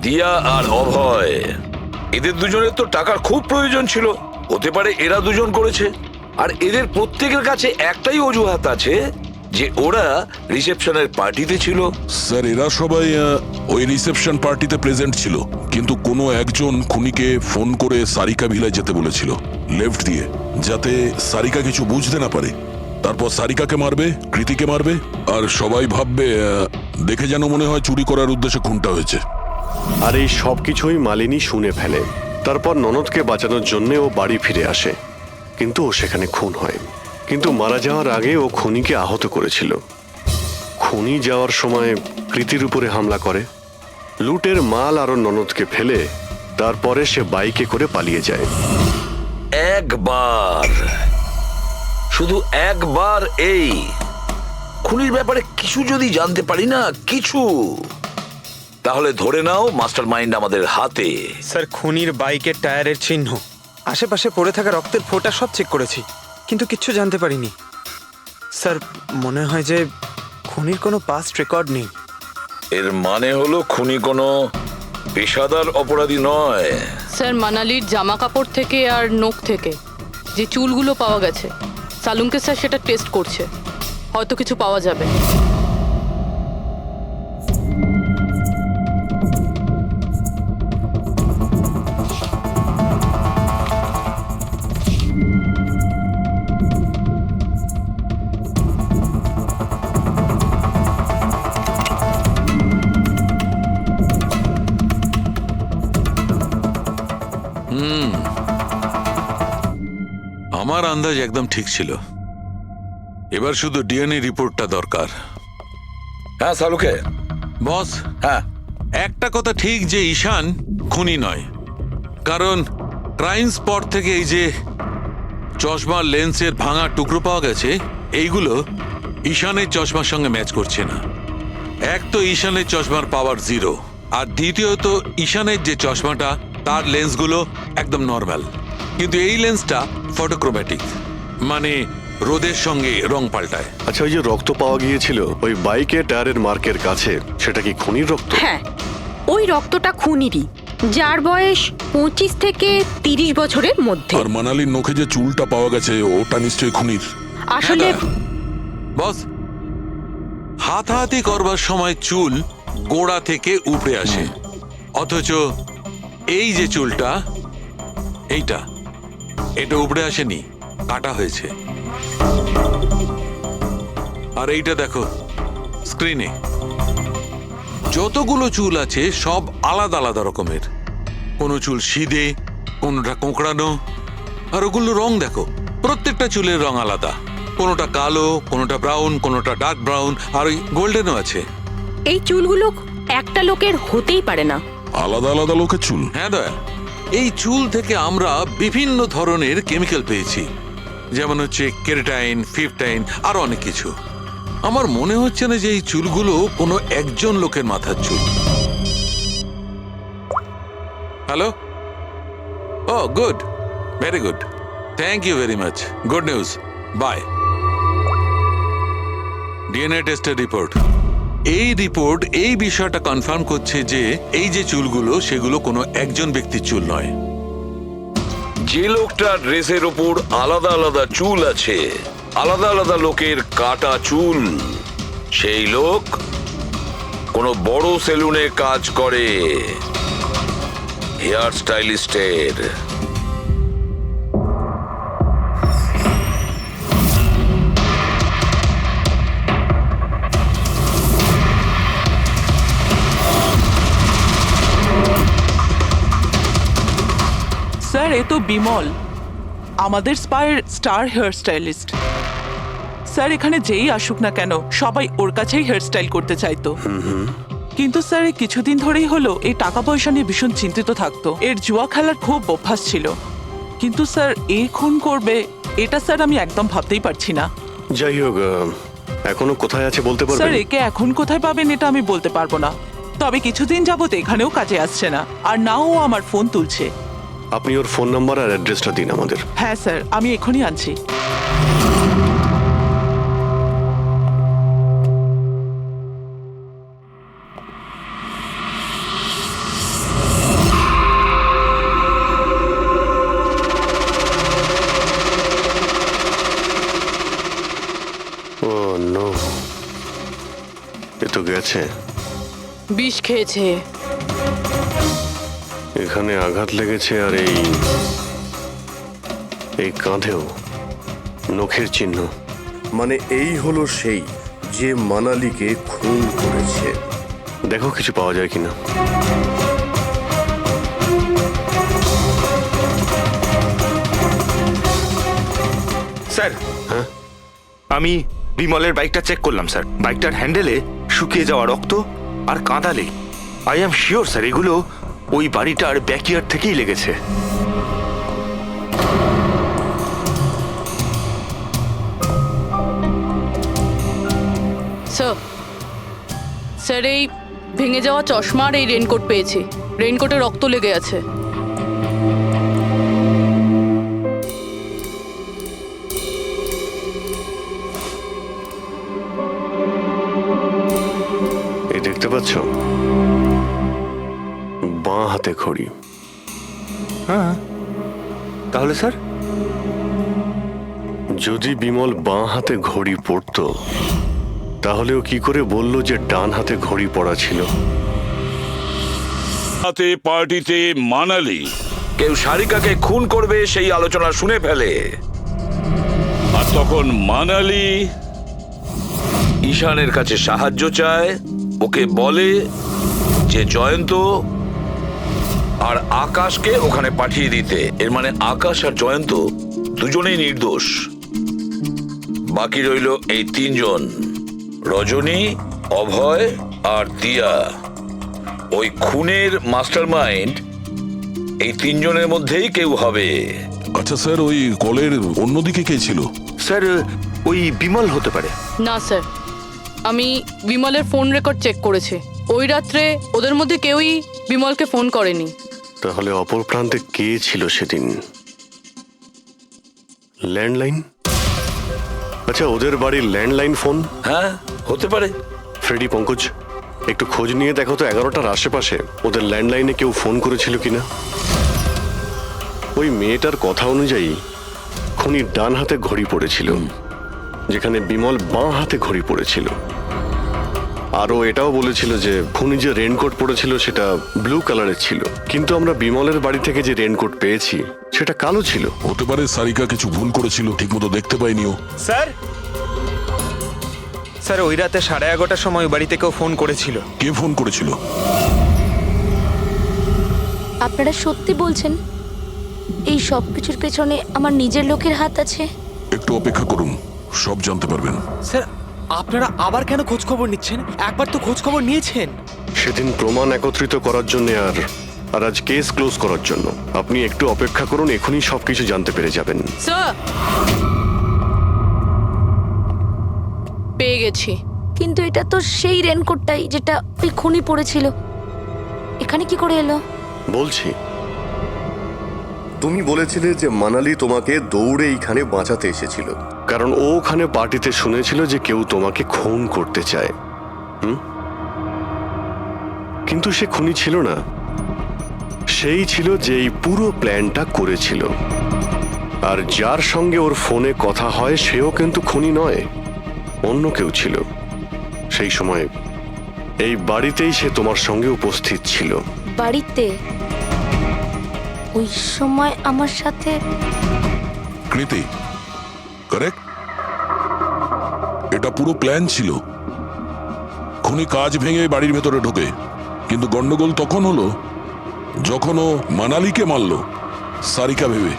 Speaker 13: দিয়া আর অভয়, এদের দুজনের তো টাকার খুব প্রয়োজন ছিল, হতে পারে এরা দুজন করেছে। আর এদের প্রত্যেকের কাছে একটাই অজুহাত আছে যে ওরা রিসেপশনের পার্টিতে ছিল।
Speaker 1: স্যার, এরা সবাই ওই রিসেপশন পার্টিতে প্রেজেন্ট ছিল, কিন্তু কোনো একজন খুনিকে ফোন করে সারিকা ভিলায় যেতে বলেছিল লেফট দিয়ে। যাতে সারিকা কিছু বুঝতে না পারে। তারপর সারিকাকে মারবে, কৃতিকে মারবে, আর সবাই ভাববে দেখে যেন মনে হয় চুরি করার উদ্দেশ্যে খুনটা হয়েছে।
Speaker 7: আর এই সব কিছুই মালিনী শুনে ফেলে। তারপর ননদকে বাঁচানোর জন্য ও বাড়ি ফিরে আসে, কিন্তু ও সেখানে খুন হয়। কিন্তু মারা যাওয়ার আগে ও খুনিকে আহত করেছিল। খুনি যাওয়ার সময় কৃতির উপরে হামলা করে, লুটের মাল আর ওর ননদকে ফেলে তারপরে সে বাইকে করে পালিয়ে যায়।
Speaker 13: একবার, শুধু একবার এই খুনির ব্যাপারে কিছু যদি জানতে পারি না, কিছু, তাহলে ধরে নাও মাস্টার মাইন্ড আমাদের হাতে।
Speaker 3: স্যার, খুনির বাইকের টায়ারের চিহ্ন, আশেপাশে পড়ে থাকা রক্তের ফোঁটা সব চেক করেছি, কিন্তু কিচ্ছু জানতে পারিনি। স্যার, মনে হয় যে খুনির কোনো পাস্ট রেকর্ড নেই।
Speaker 13: এর মানে হলো খুনি কোনো পেশাদার অপরাধী নয়।
Speaker 2: স্যার, মানালির জামা কাপড় থেকে আর নখ থেকে যে চুলগুলো পাওয়া গেছে, সালুঙ্কে স্যার সেটা টেস্ট করছে, হয়তো কিছু পাওয়া যাবে।
Speaker 15: আমার আন্দাজ একদম ঠিক ছিল। এবার শুধু ডিএনএ রিপোর্টটা দরকার।
Speaker 13: হ্যাঁ সালুকে
Speaker 15: বস,
Speaker 13: হ্যাঁ,
Speaker 15: একটা কথা ঠিক যে ঈশান খুনি নয়, কারণ ক্রাইম স্পট থেকে এই যে চশমার লেন্সের ভাঙা টুকরো পাওয়া গেছে, এইগুলো ঈশানের চশমার সঙ্গে ম্যাচ করছে না। এক তো ঈশানের চশমার পাওয়ার 0, আর দ্বিতীয়ত ঈশানের যে চশমাটা তার লেন্সগুলো একদম নর্মাল, কিন্তু এই লেন্সটা ফটোক্রোম্যাটিক, মানে রোদের সঙ্গে রং পাল্টায়।
Speaker 7: আচ্ছা, ওই যে রক্ত পাওয়া গিয়েছিল ওই বাইকে টায়ারের মার্কের কাছে, সেটা কি খুনির রক্ত?
Speaker 10: হ্যাঁ, ওই রক্তটা খুনিরই, যার বয়স 25 থেকে 30 বছরের মধ্যে।
Speaker 1: আর মানালির নখে যে চুলটা পাওয়া গেছে ওটা নিশ্চয়ই খুনির।
Speaker 10: আসলে
Speaker 15: বস, হাতাহাতি করবার সময় চুল গোড়া থেকে উপড়ে আসে, অথচ এই যে চুলটা, এটা উপড়ে আসেনি, কাটা হয়েছে। আর এইটা দেখো স্ক্রিনে, যতগুলো চুল আছে সব আলাদা আলাদা রকমের। কোনো চুল সিধে, কোনোটা কোঁকড়ানো, আর ওগুলো রং দেখো, প্রত্যেকটা চুলের রং আলাদা, কোনোটা কালো, কোনোটা ব্রাউন, কোনোটা ডার্ক ব্রাউন, আর ওই গোল্ডেনও আছে।
Speaker 10: এই চুলগুলো একটা লোকের হতেই পারে না।
Speaker 1: আলাদা আলাদা লোকের চুল?
Speaker 15: হ্যাঁ দয়া, এই চুল থেকে আমরা বিভিন্ন ধরনের কেমিক্যাল পেয়েছি, যেমন হচ্ছে কেরাটিন, ফিফটাইন, আরো অনেক কিছু। আমার মনে হচ্ছে না যে এই চুলগুলো কোনো একজন লোকের মাথার চুল। Hello, oh good, very good, thank you very much, good news, bye. DNA টেস্টের রিপোর্ট, এই রিপোর্ট এই বিষয়টা কনফার্ম করছে যে এই যে চুলগুলো সেগুলো কোনো একজন ব্যক্তির চুল নয়।
Speaker 13: যে লোকটার ড্রেসের ওপর আলাদা আলাদা চুল আছে, আলাদা আলাদা লোকের কাটা চুল, সেই লোক কোনো বড় সেলুনে কাজ করে, হেয়ার স্টাইলিস্টের।
Speaker 16: স্যার, এ তো বিমল, আমাদের স্পায়ের স্টার হেয়ার স্টাইলিস্ট। স্যার, এখানে যেই আসুক না কেন সবাই ওর কাছেই হেয়ার স্টাইল করতে চাইতো। কিন্তু স্যার, এই কিছুদিন ধরেই হলো এই টাকা পয়সা নিয়ে ভীষণ চিন্তিত থাকতো। এর জুয়া খেলার খুব অভ্যাস ছিল, কিন্তু স্যার এই খুন করবে এটা স্যার আমি একদম ভাবতেই পারছি না।
Speaker 7: যাই হোক, এখনো কোথায় আছে বলতে পারবেন?
Speaker 16: স্যার, একে এখন কোথায় পাবেন এটা আমি বলতে পারবো না, তবে কিছুদিন যাবত এখানেও কাজে আসছে না, আর না ও আমার ফোন তুলছে।
Speaker 7: আপনি ওর ফোন নাম্বার আর অ্যাড্রেসটা দিন আমাদের।
Speaker 16: হ্যাঁ স্যার, আমি এখনই আনছি।
Speaker 7: ও নো, এ তো গেছে।
Speaker 2: বিষ খেয়েছে।
Speaker 7: এখানে আঘাত লেগেছে, আর এই কাঁধেও নখের চিহ্ন।
Speaker 17: মানে এই হলো সেই যে মানালিকে খুন করেছে।
Speaker 7: দেখো কিছু পাওয়া যায় কিনা।
Speaker 3: স্যার,
Speaker 7: হ্যাঁ,
Speaker 3: আমি বিমলের বাইকটা চেক করলাম স্যার। বাইকটার হ্যান্ডেলে শুকিয়ে যাওয়া রক্ত আর কাঁদালে আই অ্যাম শিওর স্যার এগুলো ওই বাড়িটার ব্যাকইয়ার্ড থেকেই লেগেছে।
Speaker 2: স্যার, স্যার এই ভেঙে যাওয়া চশমা আর এই রেনকোট পেয়েছি। রেনকোটে রক্ত লেগে আছে।
Speaker 7: এই দেখতে পাচ্ছ, বাঁ হাতে ঘড়ি।
Speaker 3: হ্যাঁ, তাহলে স্যার
Speaker 7: যদি বিমল বাঁ হাতে ঘড়ি পরতো তাহলে ও কি করে বলল যে ডান হাতে ঘড়ি পরা ছিল?
Speaker 13: রাতে পার্টিতে মানালি কেউ সারিকাকে খুন করবে সেই আলোচনা শুনে ফেলে, আর তখন মানালি ঈশানের কাছে সাহায্য চায়। ওকে বলে যে জয়ন্ত আর আকাশকে ওখানে পাঠিয়ে দিতে। এর মানে আকাশ আর জয়ন্ত দুজনেই নির্দোষ। বাকি রইল এই তিনজন, রজনী, অভয় আর দিয়া। ওই খুনের মাস্টারমাইন্ড এই তিনজনের মধ্যেই কেউ হবে।
Speaker 1: আচ্ছা স্যার, ওই কলের অন্যদিকে কে ছিল?
Speaker 3: স্যার ওই বিমল হতে পারে।
Speaker 2: না স্যার, আমি বিমলের ফোন রেকর্ড চেক করেছি। ওই রাত্রে ওদের মধ্যে কেউই বিমলকে ফোন করেনি।
Speaker 7: তাহলে অপর প্রান্তে কে ছিল সেদিন? ল্যান্ডলাইন? আচ্ছা, ওদের বাড়ির ল্যান্ডলাইন ফোন?
Speaker 13: হ্যাঁ, হতে পারে।
Speaker 7: ফ্রেডি, পঙ্কজ, একটু খোঁজ নিয়ে দেখো তো 11টার আশেপাশে ওদের ল্যান্ডলাইনে কেউ ফোন করেছিল কিনা। ওই মেয়েটার কথা অনুযায়ী খুনির ডান হাতে ঘড়ি পড়েছিল, যেখানে বিমল বাঁ হাতে ঘড়ি পড়েছিল। আরও এটাও বলেছিল যে খুনি যে রেনকোট পরেছিল সেটা ব্লু কালারের ছিল, কিন্তু আমরা বিমলের বাড়ি থেকে যে রেনকোট পেয়েছি সেটা কালো ছিল।
Speaker 1: হতে পারে সারিকা কিছু ভুল করেছিল, ঠিকমতো দেখতে পাইনি ও।
Speaker 3: স্যার, স্যার ওই রাতে 11:30টার সময় ওই বাড়িতে কেউ ফোন করেছিল।
Speaker 1: কে ফোন করেছিল?
Speaker 4: আপনারা সত্যি বলছেন এই সব কিছুর পেছনে আমার নিজের লোকের হাত আছে?
Speaker 1: একটু অপেক্ষা করুন, সব জানতে পারবেন।
Speaker 5: স্যার, আপনারা আবার কেন খোঁজ খবর নিচ্ছেন? একবার তো খোঁজ খবর নিয়েছেন।
Speaker 7: সেদিন প্রমাণ একত্রিত করার জন্য আর আজ কেস ক্লোজ করার জন্য। আপনি একটু অপেক্ষা করুন, এখনই সবকিছু জানতে পেরে যাবেন।
Speaker 2: স্যার, পেয়ে গেছি।
Speaker 4: কিন্তু এটা তো সেই রেনকোটটাই যেটা ওই খুনি পড়েছিল। এখানে কি করে এলো?
Speaker 7: বলছি,
Speaker 17: তুমি বলেছিলে যে মানালি তোমাকে দৌড়ে এইখানে বাঁচাতে এসেছিল।
Speaker 7: কারণ ও ওখানে পার্টিতে শুনেছিল যে কেউ তোমাকে খুন করতে চায়। কিন্তু সে খুনি ছিল না, সেই ছিল যে এই পুরো প্ল্যানটা করেছিল। আর যার সঙ্গে ওর ফোনে কথা হয় সেও কিন্তু খুনি নয়, অন্য কেউ ছিল। সেই সময় এই বাড়িতেই সে তোমার সঙ্গে উপস্থিত ছিল।
Speaker 4: বাড়িতে? ওই সময় আমার সাথে
Speaker 1: কৃতি, কারেক্ট? এটা পুরো প্ল্যান ছিল। খুনি কাজ ভেঙে বাড়ির ভেতরে ঢোকে, কিন্তু গন্ডগোল তখন হলো যখন ও মানালিকে মারলো সারিকা ভেবে।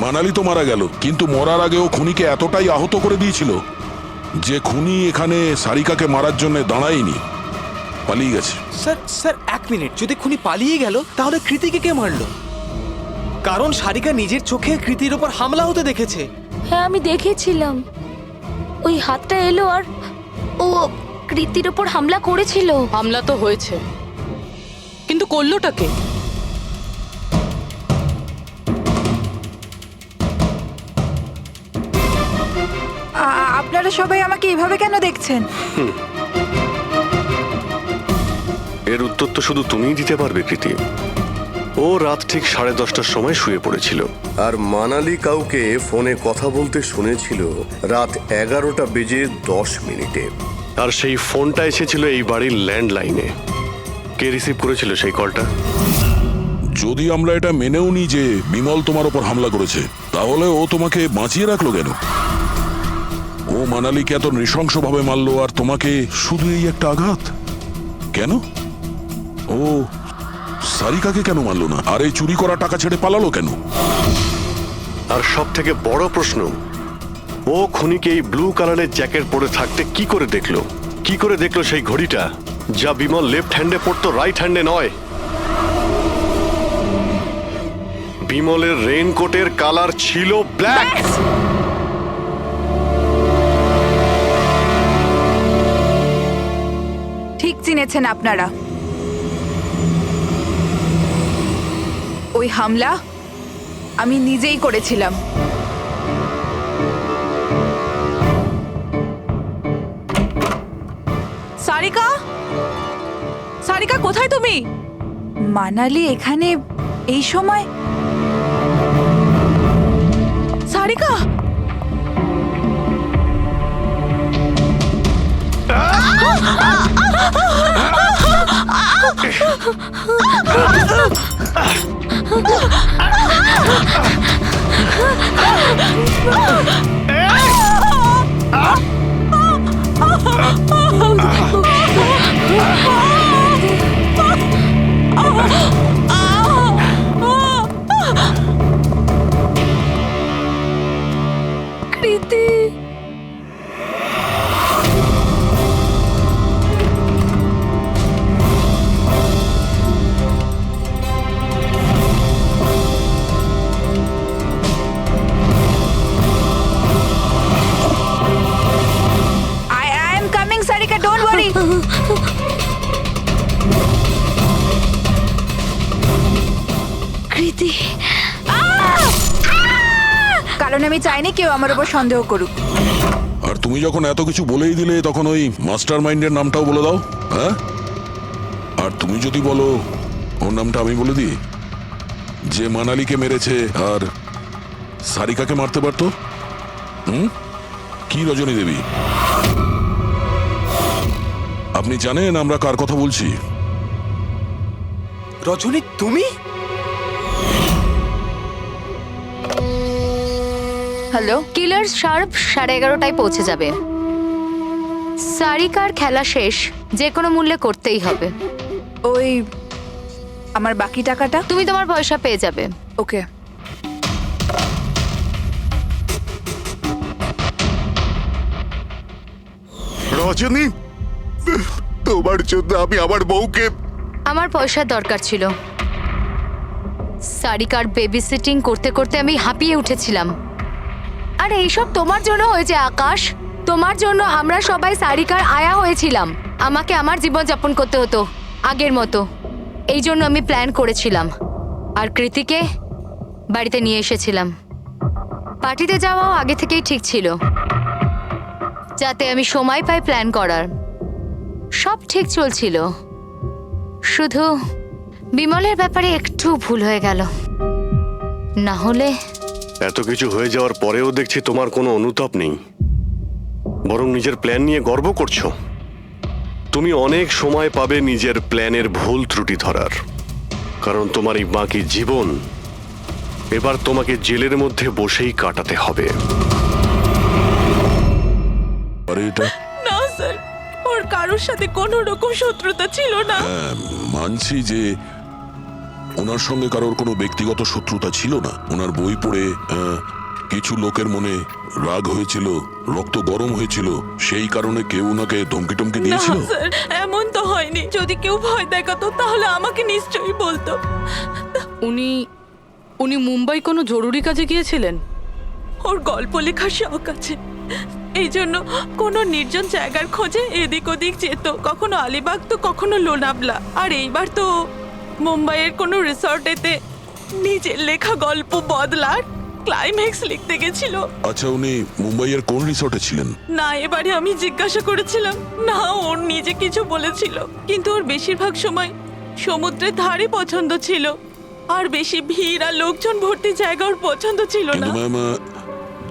Speaker 1: মানালি তো মারা গেল, কিন্তু মরার আগে ও খুনিকে এতটাই আহত করে দিয়েছিল যে খুনি এখানে সারিকাকে মারার জন্য দাঁড়ায়নি, পালিয়ে গেছে।
Speaker 5: স্যার, স্যার 1 মিনিট, যদি খুনি পালিয়ে গেল তাহলে কৃতিকে কে মারলো? কারণ সারিকা নিজের চোখে কৃতির ওপর হামলা হতে দেখেছে।
Speaker 4: হ্যাঁ, আমি দেখেছিলাম। ওই হাতটা এলো আর ও কৃতির ওপর হামলা করেছিল।
Speaker 2: হামলা তো হয়েছে, কিন্তু করলোটা কে?
Speaker 12: আপনারা সবাই আমাকে এভাবে কেন দেখছেন?
Speaker 7: এর উত্তর তো শুধু তুমিই দিতে পারবে কৃতি। ও রাত ঠিক 10:30টার সময় শুয়ে পড়েছিল।
Speaker 17: আর মানালি কাউকে ফোনে কথা বলতে শুনেছিল রাত 11:10
Speaker 7: আর সেই ফোনটা এসেছিল এই বাড়ির ল্যান্ডলাইনে। কে রিসিভ করেছিল সেই কলটা?
Speaker 1: যদি আমরা এটা মেনেও নিই যে বিমল তোমার ওপর হামলা করেছে, তাহলে ও তোমাকে বাঁচিয়ে রাখলো কেন? ও মানালিকে এত নৃশংসভাবে মারলো, আর তোমাকে শুধু এই একটা আঘাত কেন? ও সারিকাকে কেন মারলো না? আর এই চুরি করা টাকা ছেড়ে পালালো কেন?
Speaker 7: আর সব থেকে বড় প্রশ্ন, ও খুনিকে এই ব্লু কালারের জ্যাকেট পরে থাকতে কি করে দেখলো? কি করে দেখলো সেই ঘড়িটা, যা বিমল লেফট হ্যান্ডে পড়তো, রাইট হ্যান্ডে নয়? বিমলের রেইনকোটের কালার ছিল ব্ল্যাক।
Speaker 12: ঠিক চিনেছেন আপনারা। ওই হামলা আমি নিজেই করেছিলাম।
Speaker 8: সারিকা, সারিকা কোথায় তুমি?
Speaker 12: মানালি এখানে এই সময়?
Speaker 8: সারিকা,
Speaker 4: কৃতি,
Speaker 12: I am coming, Sarika, don't worry.
Speaker 4: কৃতি,
Speaker 12: কারণ আমি চাইনি কেউ আমার উপর সন্দেহ করুক।
Speaker 1: আর তুমি যখন এত কিছু বলেই দিলে, তখন ওই মাস্টার মাইন্ডের নামটাও বলে দাও। হ্যাঁ, আর তুমি যদি বলো ওর নামটা আমি বলে দিই, যে মানালিকে মেরেছে আর সারিকাকে মারতে পারতো। কি রজনী দেবী, আপনি জানেন আমরা কার কথা বলছি?
Speaker 3: রজনী, তুমি?
Speaker 4: হ্যালো, কিলার শার্প 11:30টায় পৌঁছে যাবে। সারিকার খেলা শেষ, যে কোনো মূল্যে করতেই হবে।
Speaker 12: ওই আমার বাকি টাকাটা?
Speaker 4: তুমি তোমার পয়সা পেয়ে যাবে।
Speaker 12: ওকে।
Speaker 6: রজনী, তোমার জন্য আমি আমার বউকে...
Speaker 4: আমার পয়সার দরকার ছিল। সারিকার বেবি সিটিং করতে করতে আমি হাঁপিয়ে উঠেছিলাম। আর এইসব তোমার জন্য হয়েছে আকাশ। তোমার জন্য আমরা সবাই সারিকার আয়া হয়েছিলাম। আমাকে আমার জীবন যাপন করতে হতো আগের মতো। এই জন্য আমি প্ল্যান করেছিলাম, আর কৃতিকে বাড়িতে নিয়ে এসেছিলাম। পার্টিতে যাওয়াও আগে থেকেই ঠিক ছিল, যাতে আমি সময় পাই প্ল্যান করার। সব ঠিক চলছিল, শুধু বিমলের ব্যাপারে একটু ভুল হয়ে গেল। না হলে...
Speaker 7: এত কিছু হয়ে যাওয়ার পরেও দেখছি তোমার কোনো অনুতাপ নেই, বরং নিজের প্ল্যান নিয়ে গর্ব করছো। তুমি অনেক সময় পাবে নিজের প্ল্যানের ভুল ত্রুটি ধরার, কারণ তোমার এই বাকি জীবন এবার তোমাকে জেলের মধ্যে বসেই কাটাতে হবে।
Speaker 16: না স্যার, ওর কারোর সাথে কোনো রকম শত্রুতা ছিল না।
Speaker 1: মানছি যে ওনার সঙ্গে কারোর কোনো ব্যক্তিগত শত্রুতা ছিল না। ওনার বই পড়ে কিছু লোকের মনে রাগ হয়েছিল, রক্ত গরম হয়েছিল, সেই কারণে কেউ ওনাকে ধমকি টমকি
Speaker 16: না
Speaker 1: দিয়েছিল।
Speaker 16: স্যার, এমন তো হয়নি। যদি কেউ ভয় দেখাতো তাহলে আমাকে নিশ্চয়ই বলতো।
Speaker 2: উনি মুম্বাই কোনো জরুরি কাজে গিয়েছিলেন।
Speaker 16: ওর গল্প লেখার শখ আছে, এই জন্য কোনো নির্জন জায়গার খোঁজে এদিক ওদিক যেত। কখনো আলিবাগ তো কখনো লোনাবলা। আর এইবার তো মুম্বাইয়ের কোনো রিসর্টেতে নিজের লেখা গল্প বদলার ক্লাইম্যাক্স লিখতে গেছিল।
Speaker 1: আচ্ছা, উনি মুম্বাইয়ের কোন রিসর্টে ছিলেন?
Speaker 16: না, এবারে আমি জিজ্ঞাসা করেছিলাম না, ওর নিজে কিছু বলেছিল। কিন্তু ওর বেশিরভাগ সময় সমুদ্রের ধারে পছন্দ ছিল, আর বেশি ভিড় আর লোকজন ভর্তি জায়গা ওর পছন্দ ছিল না।
Speaker 1: কিন্তু ম্যাম,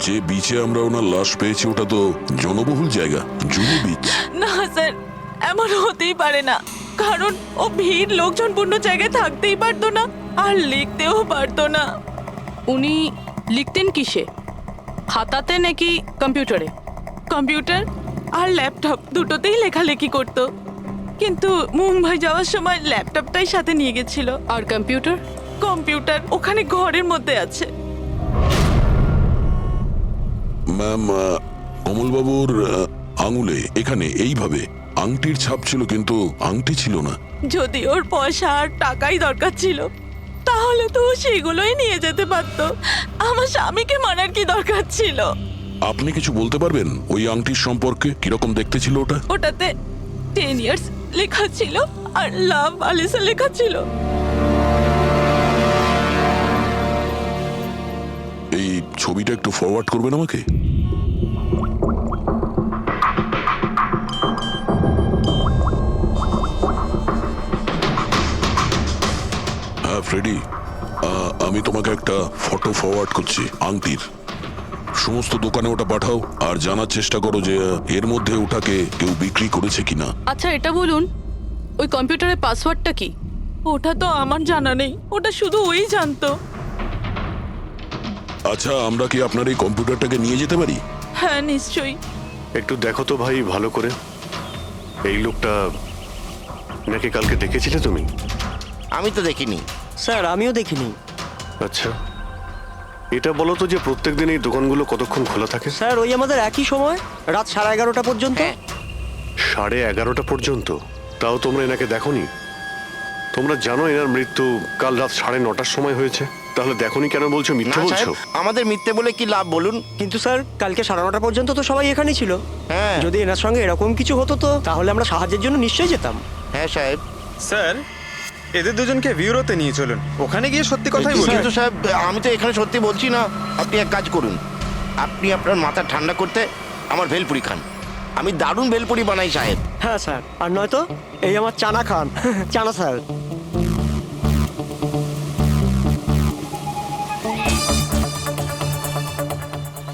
Speaker 1: যে বিচে আমরা ওনার লাশ পেয়েছি ওটা তো জনবহুল জায়গা, জুহু বিচ।
Speaker 16: না স্যার, এমন হতেই পারে না, কারণ ও ভিড় লোকজনপূর্ণ জায়গায় থাকতেই পারতো না। আর লিখতেও পারতো না।
Speaker 2: উনি লিখতেন কিসে, খাতাতে নাকি কম্পিউটারে?
Speaker 16: কম্পিউটার আর ল্যাপটপ দুটোতেই লেখালেখি করতো, কিন্তু মুম্বাই যাওয়ার সময় ল্যাপটপটাই সাথে নিয়ে গেছিল।
Speaker 2: আর কম্পিউটার?
Speaker 16: কম্পিউটার ওখানে ঘরের মধ্যে আছে।
Speaker 1: ম্যাম, কমলবাবুর আঙুলে এখানে এইভাবে আংটির ছাপ ছিল, কিন্তু আংটি ছিল না।
Speaker 16: যদি ওর পয়সা আর টাকাই দরকার ছিল তাহলে তো ও সেগুলোই নিয়ে যেতে পারতো। আমার স্বামীকে মারার কি দরকার ছিল?
Speaker 1: আপনি কিছু বলতে পারবেন ওই আংটির সম্পর্কে? কিরকম দেখতে ছিল ওটা?
Speaker 16: ওটাতে 10 ইয়ার্স লেখা ছিল আর লাভ আলিসা লেখা ছিল।
Speaker 1: এই ছবিটা একটু ফরওয়ার্ড করবেন আমাকে? হ্যাঁ ফ্রেডি, আমি তোমাকে একটা ফটো ফরওয়ার্ড করছি আংটির। সমস্ত দোকানে ওটা পাঠাও আর জানার চেষ্টা করো যে এর মধ্যে ওটাকে কেউ বিক্রি করেছে কিনা।
Speaker 2: আচ্ছা এটা বলুন, ওই কম্পিউটারের পাসওয়ার্ডটা কি?
Speaker 16: ওটা তো আমার জানা নেই, ওটা শুধু ওই জানতো।
Speaker 1: আচ্ছা, আমরা কি আপনার এই কম্পিউটারটাকে নিয়ে যেতে পারি?
Speaker 16: হ্যাঁ নিশ্চয়ই।
Speaker 7: একটু দেখো তো ভাই ভালো করে, এই লোকটা নাকি কালকে দেখেছিলে তুমি?
Speaker 11: আমি তো দেখিনি
Speaker 18: স্যার, আমিও দেখিনি।
Speaker 7: আচ্ছা, এটা বলো তো যে প্রত্যেক দিন এই দোকানগুলো কতক্ষণ খোলা থাকে?
Speaker 18: স্যার ওই আমাদের একই সময়, রাত 11:30 পর্যন্ত।
Speaker 7: 11:30 পর্যন্ত? তাও তোমরা এনাকে দেখোনি? তোমরা জানো এনার মৃত্যু কাল রাত 9:30টার সময় হয়েছে, তাহলে দেখোনি কেন বলছো? মিথ্যে
Speaker 11: না
Speaker 7: বলছো?
Speaker 11: সাহেব, আমাদের মিথ্যে বলে কি লাভ বলুন?
Speaker 18: কিন্তু স্যার কালকে 9:30 পর্যন্ত তো সবাই এখানেই ছিল।
Speaker 11: হ্যাঁ,
Speaker 18: যদি এনার সঙ্গে এরকম কিছু হতো তো তাহলে আমরা সাহায্যের জন্য নিশ্চয়ই যেতাম।
Speaker 11: হ্যাঁ সাহেব।
Speaker 3: স্যার এদের দুজনকে ব্যুরোতে নিয়ে চলুন, ওখানে গিয়ে সত্যি কথাই বলুন।
Speaker 11: কিন্তু সাহেব, আমি তো এখানে সত্যি বলছি না। আপনি এক কাজ করুন, আপনি আপনার মাথা ঠান্ডা করতে আমার ভেলপুরি খান। আমি দারুণ ভেলপুরি বানাই সাহেব।
Speaker 18: হ্যাঁ স্যার, আর নয়তো এই আমার চানা খান। চানা স্যার।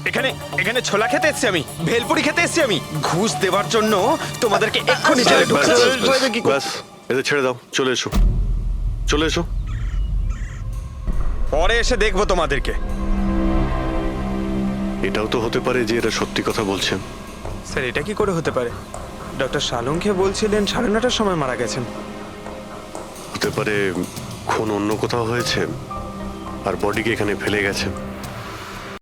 Speaker 3: এখানে এখানে ছোলা খেতে এসেছি আমি, ভেলপুরি খেতে এসেছি আমি। ঘুষ দেওয়ার জন্য তোমাদেরকে এক্ষুনি জেলে ঢুকতে হবে।
Speaker 7: ব্যাস, এদের ছেড়ে দাও, চলে এসো, চলে এসো।
Speaker 3: পরে এসে দেখবো তোমাদেরকে।
Speaker 7: এটাও তো হতে পারে যে এরা সত্যি কথা বলছেন।
Speaker 3: স্যার এটা কি করে হতে পারে? ডক্টর শালুংকে বলছিলেন 9:30টার সময় মারা গেছেন।
Speaker 7: হতে পারে খুন অন্য কোথাও হয়েছে আর বডিকে এখানে ফেলে গেছে।